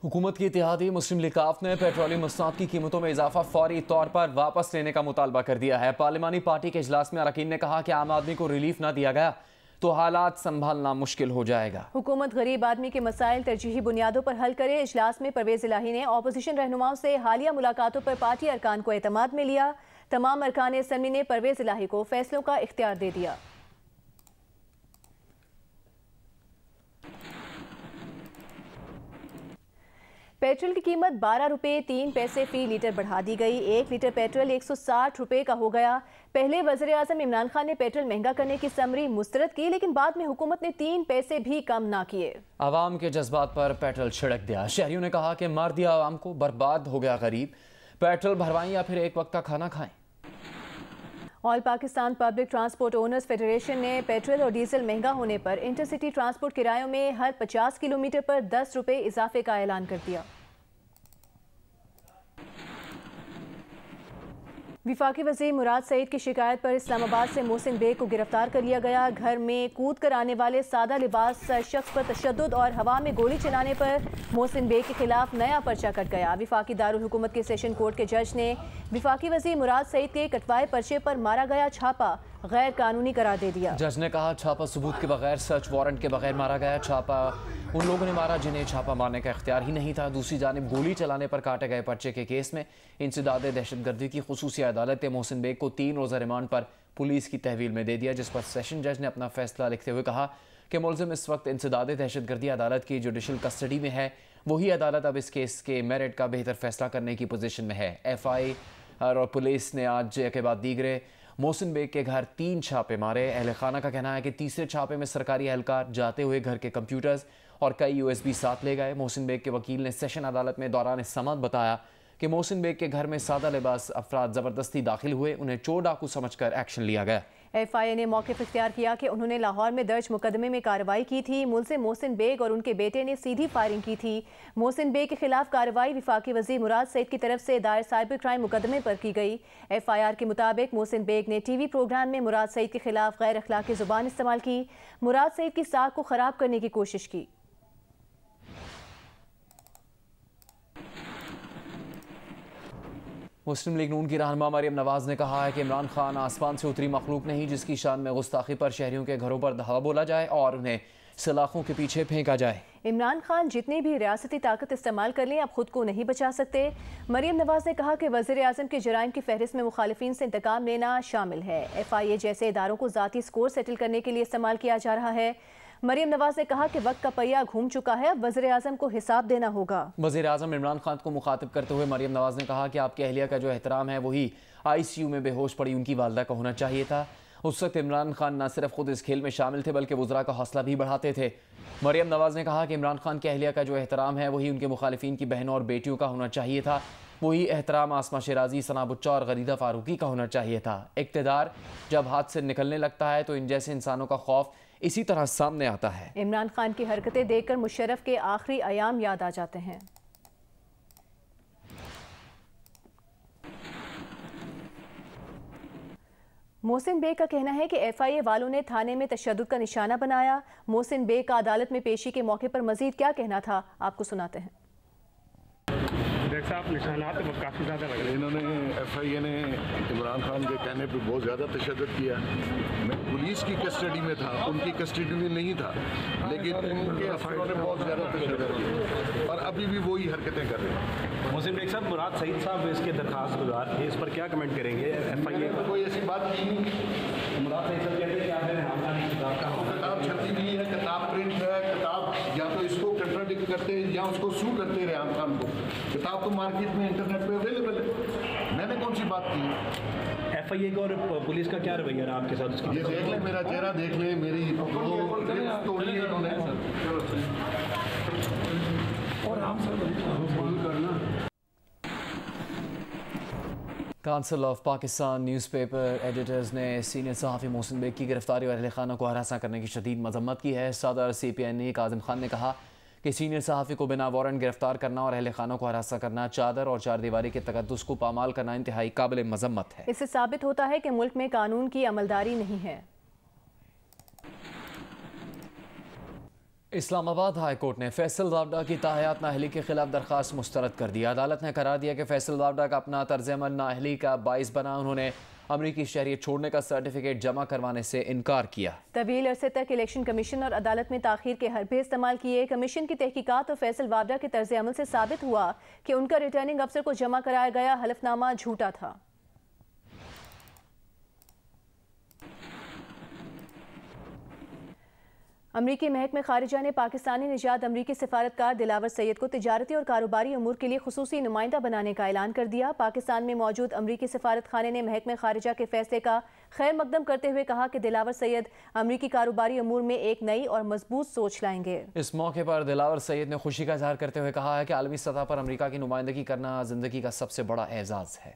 हुकूमत की इत्तेहादी मुस्लिम लीग काफ ने पेट्रोलियम मसनूआत की कीमतों में इजाफा फौरी तौर पर वापस लेने का मुतालबा कर दिया है। पार्लिमानी पार्टी के इजलास में अरकान ने कहा कि आम आदमी को रिलीफ न दिया गया तो हालात संभालना मुश्किल हो जाएगा। हुकूमत गरीब आदमी के मसाइल तरजीही बुनियादों पर हल करे। इजलास में परवेज इलाही ने ऑपोजिशन रहनुमाओं से हालिया मुलाकातों पर पार्टी अरकान को एतमाद में लिया। तमाम अरकान असम्बली ने परवेज इलाही को फैसलों का इख्तियार दे दिया। पेट्रोल की कीमत 12 रुपये 3 पैसे फी लीटर बढ़ा दी गई। 1 लीटर पेट्रोल 160 रुपये का हो गया। पहले वज़ीर आज़म इमरान खान ने पेट्रोल महंगा करने की समरी मुस्तरद की, लेकिन बाद में हुकूमत ने 3 पैसे भी कम ना किए। आवाम के जज्बात पर पेट्रोल छिड़क दिया। शहरियों ने कहा कि मार दिया आवाम को, बर्बाद हो गया गरीब। पेट्रोल भरवाएं या फिर एक वक्त का खाना खाएं। All Pakistan public transport owners federation ने पेट्रोल और डीजल महंगा होने पर इंटरसिटी ट्रांसपोर्ट किरायों में हर 50 किलोमीटर पर 10 रुपये इजाफे का ऐलान कर दिया। विफाकी वज़ीर मुराद सईद की शिकायत पर इस्लामाबाद से मोहसिन बेग को गिरफ्तार कर लिया गया। घर में कूद कर आने वाले सादा लिबास शख्स पर तशद्दुद और हवा में गोली चलाने पर मोहसिन बेग के खिलाफ नया पर्चा कट गया। विफाकी दारुल हुकूमत के सेशन कोर्ट के जज ने विफाकी वज़ीर मुराद सईद के कटवाए पर्चे पर मारा गया छापा गैर कानूनी करार दे दिया। जज ने कहा छापा सबूत के बगैर, सर्च वारंट के बगैर मारा गया। छापा उन लोगों ने मारा जिन्हें छापा मारने का इख्तियार ही नहीं था। दूसरी जानिब गोली चलाने पर काटे गए पर्चे के केस में इंसदाद दहशतगर्दी की खुसूसी अदालत ने मोहसिन बेग को 3 रोज़ा रिमांड पर पुलिस की तहवील में दे दिया, जिस पर सेशन जज ने अपना फैसला लिखते हुए कहा कि मुलजिम इस वक्त इंसदाद दहशतगर्दी अदालत की जुडिशल कस्टडी में है। वही अदालत अब इस केस के मेरिट का बेहतर फैसला करने की पोजीशन में है। FI और पुलिस ने आज के बाद दीगरे मोहसिन बेग के घर 3 छापे मारे। अहल खाना का कहना है कि तीसरे छापे में सरकारी एहलकार जाते हुए घर के कंप्यूटर्स और कई USB साथ ले गए। मोहसिन बेग के वकील ने सेशन अदालत में दौरान समाअत बताया कि मोहसिन बेग के घर में सादा लिबास अफराद ज़बरदस्ती दाखिल हुए, उन्हें चोर डाकू समझकर एक्शन लिया गया। FIA ने मौक़िफ़ इख्तियार किया कि उन्होंने लाहौर में दर्ज मुकदमे में कार्रवाई की थी। मुलजिम मोहसिन बेग और उनके बेटे ने सीधी फायरिंग की थी। मोहसिन बेग के खिलाफ कार्रवाई विफाकी वज़ीर मुराद सईद की तरफ से दायर साइबर क्राइम मुकदमे पर की गई। FIR के मुताबिक मोहसिन बेग ने TV प्रोग्राम में मुराद सईद के खिलाफ गैर अखलाकी ज़ुबान इस्तेमाल की, मुराद सईद की साख को ख़राब करने की कोशिश की। मुस्लिम लीग नून की रहनुमा मरियम नवाज ने कहा है कि इमरान खान आसमान से उतरी मखलूक नहीं जिसकी शान में गुस्ताखी पर शहरियों के घरों पर धावा बोला जाए और उन्हें सलाखों के पीछे फेंका जाए। इमरान खान जितनी भी रियासती ताकत इस्तेमाल कर लें, अब खुद को नहीं बचा सकते। मरियम नवाज ने कहा कि वज़ीर आज़म के जराइम की फहरिस्त में मुखालिफिन से इंतकाम लेना शामिल है। FIA जैसे इदारों को ज़ाती स्कोर सेटल करने के लिए इस्तेमाल किया जा रहा है। मरियम नवाज ने कहा कि वक्त का पहिया घूम चुका है, अब वज़ीर आज़म को हिसाब देना होगा। वज़ीर आज़म इमरान खान को मुखातिब करते हुए मरियम नवाज ने कहा कि आपके अहलिया का जो एहतराम है वही ICU में बेहोश पड़ी उनकी वालदा का होना चाहिए था। उस वक्त इमरान खान न सिर्फ खुद इस खेल में शामिल थे बल्कि वज़रा का हौसला भी बढ़ाते थे। मरियम नवाज ने कहा कि इमरान खान के अहलिया का जो एहतराम है वही उनके मुखालिफिन की बहनों और बेटियों का होना चाहिए था। वही एहतराम आसमा शिराजी, सना बुच्चा और गरीदा फारूकी का होना चाहिए था। इक़्तिदार जब हाथ से निकलने लगता है तो इन जैसे इंसानों का खौफ इसी तरह सामने आता है। इमरान खान की हरकतें देखकर मुशर्रफ के आखिरी अयाम याद आ जाते हैं। मोहसिन बेग का कहना है कि FIA वालों ने थाने में तशद्दुद का निशाना बनाया। मोहसिन बेग का अदालत में पेशी के मौके पर मजीद क्या कहना था, आपको सुनाते हैं। साहब निशानात काफ़ी ज़्यादा लग रहे हैं। इन्होंने FIA ने इमरान खान के कहने पे बहुत ज़्यादा तशद्दुद किया। मैं पुलिस की कस्टडी में था, उनकी कस्टडी में नहीं था, लेकिन उनके अफसरों ने बहुत ज़्यादा तशद्दुद किया और अभी भी वही हरकतें कर रहे हैं। मोहसिन बेग साहब, मुराद सईद साहब इसके दरख्वास्त गुजार थे, इस पर क्या कमेंट करेंगे? FIA को कोई ऐसी बात की नहीं। मुराद सईद साहब कहते हैं कि आपने किताब छपी हुई है, किताब प्रिंट है, किताब या तो इसको कंट्राडिक्ट करते हैं या उसको सू करते रेहान खान को। किताब तो मार्केट में इंटरनेट पे अवेलेबल है, मैंने कौन सी बात की? FIA का और पुलिस का क्या रवैया रहा आपके साथ? ये देख ले, मेरा चेहरा देख ले, मेरी तोड़ी है इन्होंने। Council of Pakistan newspaper editors ने सीनियर सहाफ़ी मोहसिन बेग की गिरफ्तारी और अहल खाना को हरासा करने की शदीद मजम्मत की है। सदर CPN काज़िम खान ने कहा कि सीनियर सहाफ़ी को बिना वारंट गिरफ्तार करना और अहल खाना को हरासा करना, चादर और चारदीवारी के तकद्दुस को पामाल करना इंतहाई काबिल मजम्मत है। इससे साबित होता है कि मुल्क में कानून की अमलदारी नहीं है। इस्लामाबाद हाई कोर्ट ने फैसल वावडा की ताहयात नाअहली के खिलाफ दरख्वास्त मुस्तरद कर दी। अदालत ने करार दिया कि फैसल वावडा का अपना तर्ज अमल नाअहली का बाइस बना। उन्होंने अमरीकी शहरियत छोड़ने का सर्टिफिकेट जमा करवाने से इनकार किया। तवील अरसे तक इलेक्शन कमीशन और अदालत में ताखीर के हरबे इस्तेमाल किए। कमीशन की तहकीकात और फैसल वावडा के तर्ज अमल से साबित हुआ कि उनका रिटर्निंग अफसर को जमा कराया गया हलफनामा झूठा था। अमरीकी महकमे खारिजा ने पाकिस्तानी निजात अमरीकी सिफारतकार दिलावर सैयद को तिजारती और कारोबारी अमूर के लिए खुसूसी नुमाइंदा बनाने का ऐलान कर दिया। पाकिस्तान में मौजूद अमरीकी सिफारत खाने ने महकमे खारिजा के फैसले का खैर मकदम करते हुए कहा कि दिलावर सैयद अमरीकी कारोबारी अमूर में एक नई और मजबूत सोच लाएंगे। इस मौके पर दिलावर सैयद ने खुशी का इजहार करते हुए कहा है कि आलमी सतह पर अमरीका की नुमाइंदगी करना जिंदगी का सबसे बड़ा एजाज है।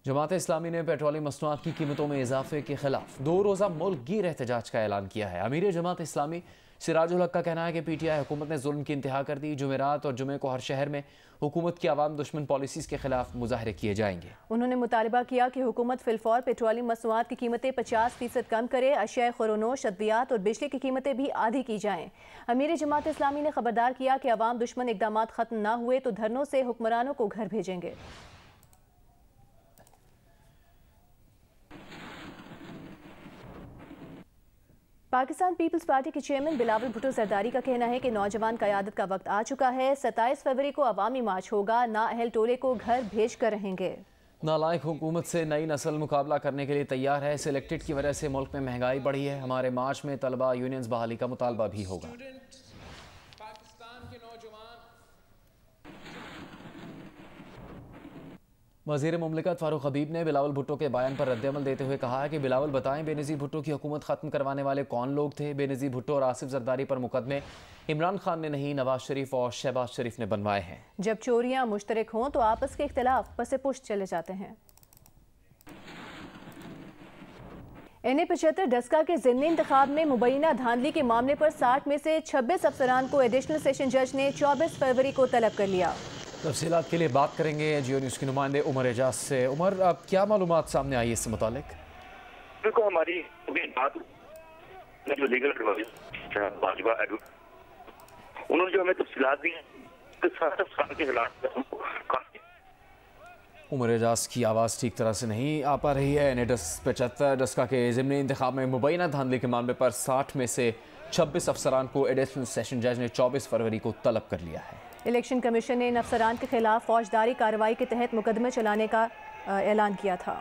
जमात इस्लामी ने पेट्रोलियम मसनूआत की कीमतों में इजाफे के खिलाफ 2 रोज़ा मुल्क गिर एहतजाज का ऐलान किया है। अमीर जमात इस्लामी सिराजुल हक का कहना है कि पीटीआई हुकूमत ने जुल्म की इंतहा कर दी। जुमेरात और जुमे को हर शहर में हुकूमत की आवाम दुश्मन पॉलिसीज के खिलाफ मुजाहरे किए जाएंगे। उन्होंने मुतालबा किया कि हुकूमत फिलफौर पेट्रोलियम मसनूआत की कीमतें 50% कम करे। अशिया खुरोनोश, अद्वियात और बिजली की कीमतें भी आधी की जाएं। अमीर जमात इस्लामी ने खबरदार किया कि अवाम दुश्मन इकदाम खत्म न हुए तो धरनों से हुक्मरानों को घर भेजेंगे। पाकिस्तान पीपल्स पार्टी के चेयरमैन बिलावल भुट्टो जरदारी का कहना है कि नौजवान क़यादत का वक्त आ चुका है। 27 फरवरी को अवामी मार्च होगा। नाअहल टोले को घर भेज कर रहेंगे। नालायक हुकूमत से नई नस्ल मुकाबला करने के लिए तैयार है। सिलेक्टेड की वजह से मुल्क में महंगाई बढ़ी है। हमारे मार्च में तलबा यूनियंस बहाली का मुतालबा भी होगा। वज़ीर मुमलिकत फारूक हबीब ने बिलावल भुट्टो के बयान पर रद्दअमल देते हुए कहा है कि बिलावल बताएं बेनज़ीर भुट्टो की हुकूमत ख़त्म करवाने वाले कौन लोग थे। बेनज़ीर भुट्टो और आसिफ जरदारी पर मुकदमे इमरान खान ने नहीं, नवाज शरीफ और शहबाज शरीफ ने बनवाए हैं। जब चोरियां मुश्तरक हों तो आपस के इख्तिलाफ पसे पुश्त चले जाते हैं। NA-75 डस्का के ज़िमनी इंतखाब में मुबैना धांधली के मामले पर 60 में से 26 अफसरान को एडिशनल सेशन जज ने 24 फरवरी को तलब कर लिया। तफसीलात के लिए बात करेंगे जियो न्यूज़ के नुमाइंदे उमर एजाज से। उमर, अब क्या मालूमात सामने आई इससे मुतालिक? देखो, हमारी बात जो लीगल एडवाइस उन्होंने जो हमें तफसीलात दी के खिलाफ। उमर एजाज की आवाज़ ठीक तरह से नहीं आ पा रही है। NA-75 डस्का के ज़िमनी इंतखाब में मुबैना धांधली के मामले पर 60 में से 26 अफसरान को एडिशनल सेशन जज ने 24 फरवरी को तलब कर लिया है। इलेक्शन कमीशन ने इन अफसरान के खिलाफ फौजदारी कार्रवाई के तहत मुकदमे चलाने का ऐलान किया था।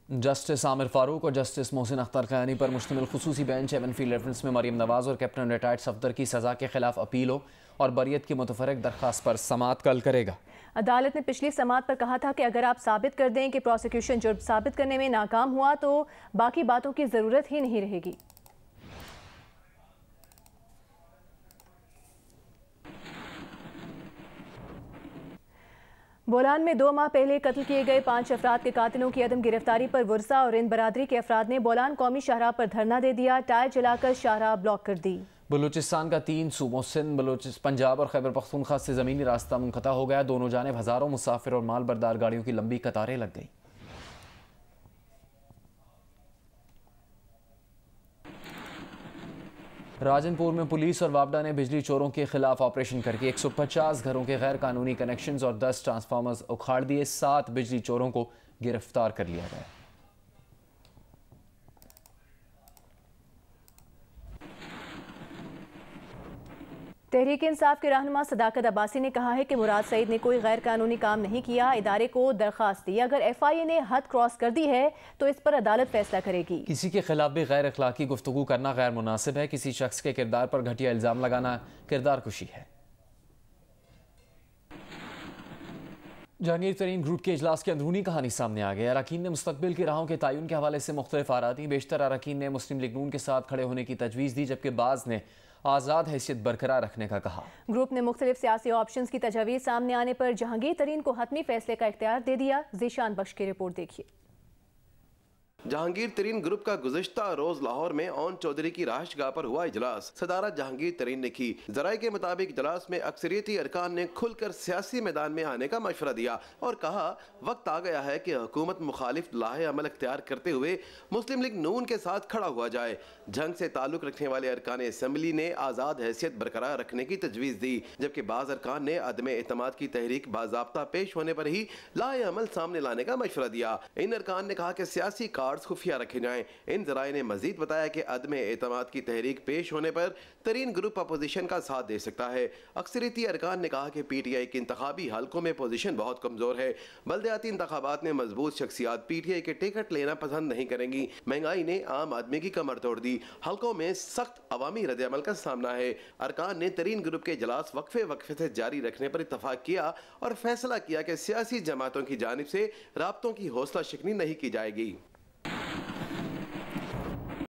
जस्टिस आमिर फारूक और जस्टिस मोहसिन अख्तर क़यानी पर मुश्तमिल खुसूसी बेंच एवनफील्ड रेफरेंस में मरीम नवाज और कैप्टन रिटायर्ड सफदर की सज़ा के खिलाफ अपीलों और बरियत की मुतफरक दरख्वास्त पर समाअत कल करेगा। अदालत ने पिछली समाअत पर कहा था कि अगर आप साबित कर दें कि प्रोसिक्यूशन जुर्म साबित करने में नाकाम हुआ तो बाकी बातों की ज़रूरत ही नहीं रहेगी। बोलान में 2 माह पहले कत्ल किए गए 5 अफराद के कातिलों की अदम गिरफ्तारी पर वर्सा और इन बरादरी के अफराद ने बोलान कौमी शाहराह पर धरना दे दिया। टायर जलाकर शाहराह ब्लॉक कर दी। बलूचिस्तान का 3 सूबों सिंध, पंजाब और खैबर पख्तूनख्वा से ज़मीनी रास्ता मुनक़ता हो गया। दोनों जानिब हज़ारों मुसाफिर और माल बरदार गाड़ियों की लंबी कतारें लग गई। राजनपुर में पुलिस और वापडा ने बिजली चोरों के खिलाफ ऑपरेशन करके 150 घरों के गैर कानूनी कनेक्शंस और 10 ट्रांसफार्मर्स उखाड़ दिए। 7 बिजली चोरों को गिरफ्तार कर लिया गया। तहरीक इंसाफ के रहनुमा सदाकत अब्बासी ने कहा है कि मुराद सईद ने कोई गैर कानूनी काम नहीं किया। इदारे को दरखास्त दी, अगर FIA ने हद क्रॉस कर दी है तो इस पर अदालत फैसला करेगी। किसी के खिलाफ भी गैर अखलाकी गुफ्तगू करना गैर मुनासिब है। किसी शख्स के किरदार पर घटिया इल्जाम लगाना किरदार कुशी है। जहांगीर तरीन ग्रुप के इजलास की अंदरूनी कहानी सामने आ गई। अरकान ने मुस्तकबिल की राहों के तयन के हवाले से मुख्तलिफ आरा दी। बेशतर अरकान ने मुस्लिम लीग नून के साथ खड़े होने की तजवीज़ दी, जबकि बाज़ ने आज़ाद हैसियत बरकरार रखने का कहा। ग्रुप ने मुख्तलिफ सियासी ऑप्शंस की तजवीज़ सामने आने पर जहांगीर तरीन को हतमी फैसले का इख्तियार दे दिया। ज़ीशान बख्श की रिपोर्ट देखिए। जहांगीर तरीन ग्रुप का गुज़िश्ता रोज लाहौर में ओन चौधरी की रहायशगाह पर हुआ इजलास। सदारत जहांगीर तरीन ने की। जराये के मुताबिक इजलास में अक्सरियती अरकान ने खुलकर सियासी मैदान में आने का मशवरा दिया और कहा वक्त आ गया है कि हुकूमत मुखालिफ लाहे अमल अख्तियार करते हुए मुस्लिम लीग नून के साथ खड़ा हुआ जाए। जंग से ताल्लुक रखने वाले अरकान असम्बली ने आज़ाद हैसियत बरकरार रखने की तजवीज़ दी, जबकि बाज़ अरकान ने अदम एतमाद की तहरीक बाज़ाब्ता पेश होने पर ही लाहे अमल सामने लाने का मशवरा दिया। इन अरकान ने कहा कि सियासी कार्ड्स खुफिया रखे जाएं। इन जराए ने मजीद बताया कि अदम एतमाद की तहरीक पेश होने पर तरीन ग्रुप अपोजिशन का साथ दे सकता है। अक्सरियती अरकान ने कहा कि PTI के इंतखाबी हल्कों में पोजीशन बहुत कमजोर है। बल्दियाती इंतखाबात में मजबूत शख्सियात PTI के टिकट लेना पसंद नहीं करेंगी। महंगाई ने आम आदमी की कमर तोड़ दी। हल्कों में सख्त अवामी रद्द-ए-अमल का सामना है। अरकान ने तरीन ग्रुप के इजलास वक्फे से जारी रखने पर इत्तफाक किया और फैसला किया कि सियासी जमातों की जानिब से राब्तों की हौसला शिकनी नहीं की जाएगी।